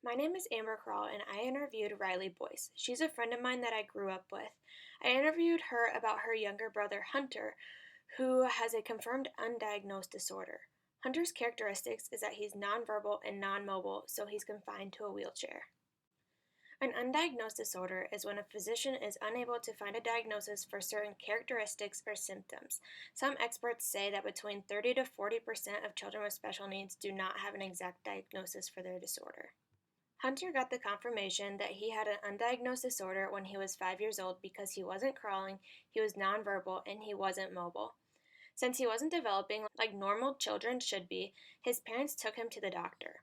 My name is Amber Krall, and I interviewed Riley Boyce. She's a friend of mine that I grew up with. I interviewed her about her younger brother, Hunter, who has a confirmed undiagnosed disorder. Hunter's characteristics is that he's nonverbal and non-mobile, so he's confined to a wheelchair. An undiagnosed disorder is when a physician is unable to find a diagnosis for certain characteristics or symptoms. Some experts say that between 30 to 40% of children with special needs do not have an exact diagnosis for their disorder. Hunter got the confirmation that he had an undiagnosed disorder when he was 5 years old because he wasn't crawling, he was nonverbal, and he wasn't mobile. Since he wasn't developing like normal children should be, his parents took him to the doctor.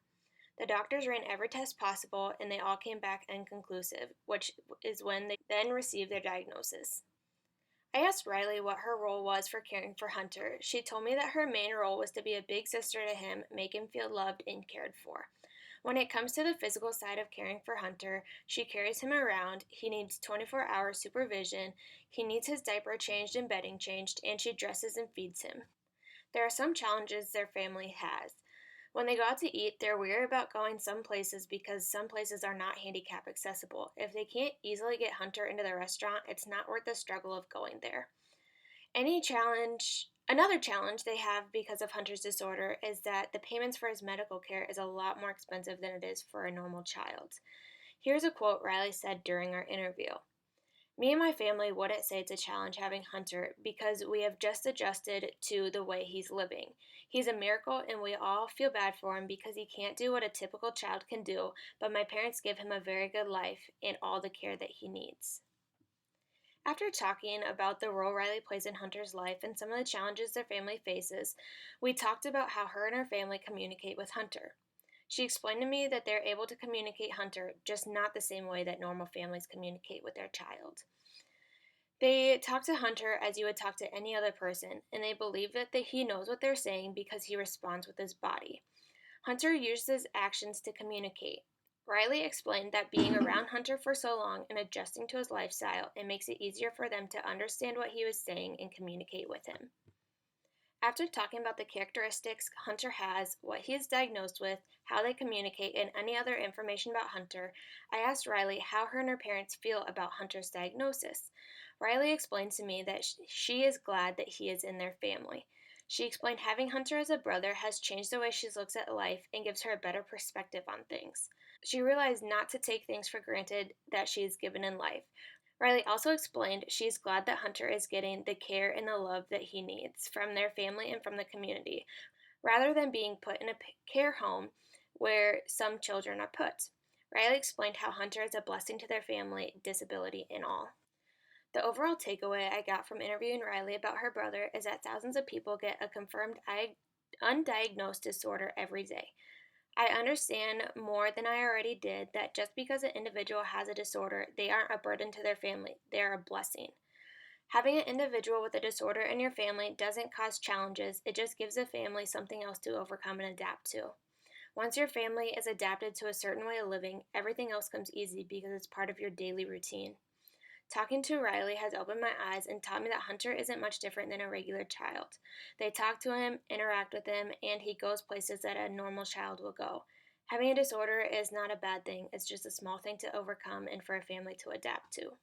The doctors ran every test possible and they all came back inconclusive, which is when they then received their diagnosis. I asked Riley what her role was for caring for Hunter. She told me that her main role was to be a big sister to him, make him feel loved and cared for. When it comes to the physical side of caring for Hunter, she carries him around, he needs 24-hour supervision, he needs his diaper changed and bedding changed, and she dresses and feeds him. There are some challenges their family has. When they go out to eat, they're weary about going some places because some places are not handicap accessible. If they can't easily get Hunter into the restaurant, it's not worth the struggle of going there. Another challenge they have because of Hunter's disorder is that the payments for his medical care is a lot more expensive than it is for a normal child. Here's a quote Riley said during our interview. Me and my family wouldn't say it's a challenge having Hunter because we have just adjusted to the way he's living. He's a miracle and we all feel bad for him because he can't do what a typical child can do, but my parents give him a very good life and all the care that he needs. After talking about the role Riley plays in Hunter's life and some of the challenges their family faces, we talked about how her and her family communicate with Hunter. She explained to me that they're able to communicate Hunter, just not the same way that normal families communicate with their child. They talk to Hunter as you would talk to any other person, and they believe that he knows what they're saying because he responds with his body. Hunter uses actions to communicate. Riley explained that being around Hunter for so long and adjusting to his lifestyle, it makes it easier for them to understand what he was saying and communicate with him. After talking about the characteristics Hunter has, what he is diagnosed with, how they communicate, and any other information about Hunter, I asked Riley how her and her parents feel about Hunter's diagnosis. Riley explained to me that she is glad that he is in their family. She explained having Hunter as a brother has changed the way she looks at life and gives her a better perspective on things. She realized not to take things for granted that she is given in life. Riley also explained she is glad that Hunter is getting the care and the love that he needs from their family and from the community, rather than being put in a care home where some children are put. Riley explained how Hunter is a blessing to their family, disability and all. The overall takeaway I got from interviewing Riley about her brother is that thousands of people get a confirmed undiagnosed disorder every day. I understand more than I already did that just because an individual has a disorder, they aren't a burden to their family, they are a blessing. Having an individual with a disorder in your family doesn't cause challenges, it just gives the family something else to overcome and adapt to. Once your family is adapted to a certain way of living, everything else comes easy because it's part of your daily routine. Talking to Riley has opened my eyes and taught me that Hunter isn't much different than a regular child. They talk to him, interact with him, and he goes places that a normal child will go. Having a disorder is not a bad thing, it's just a small thing to overcome and for a family to adapt to.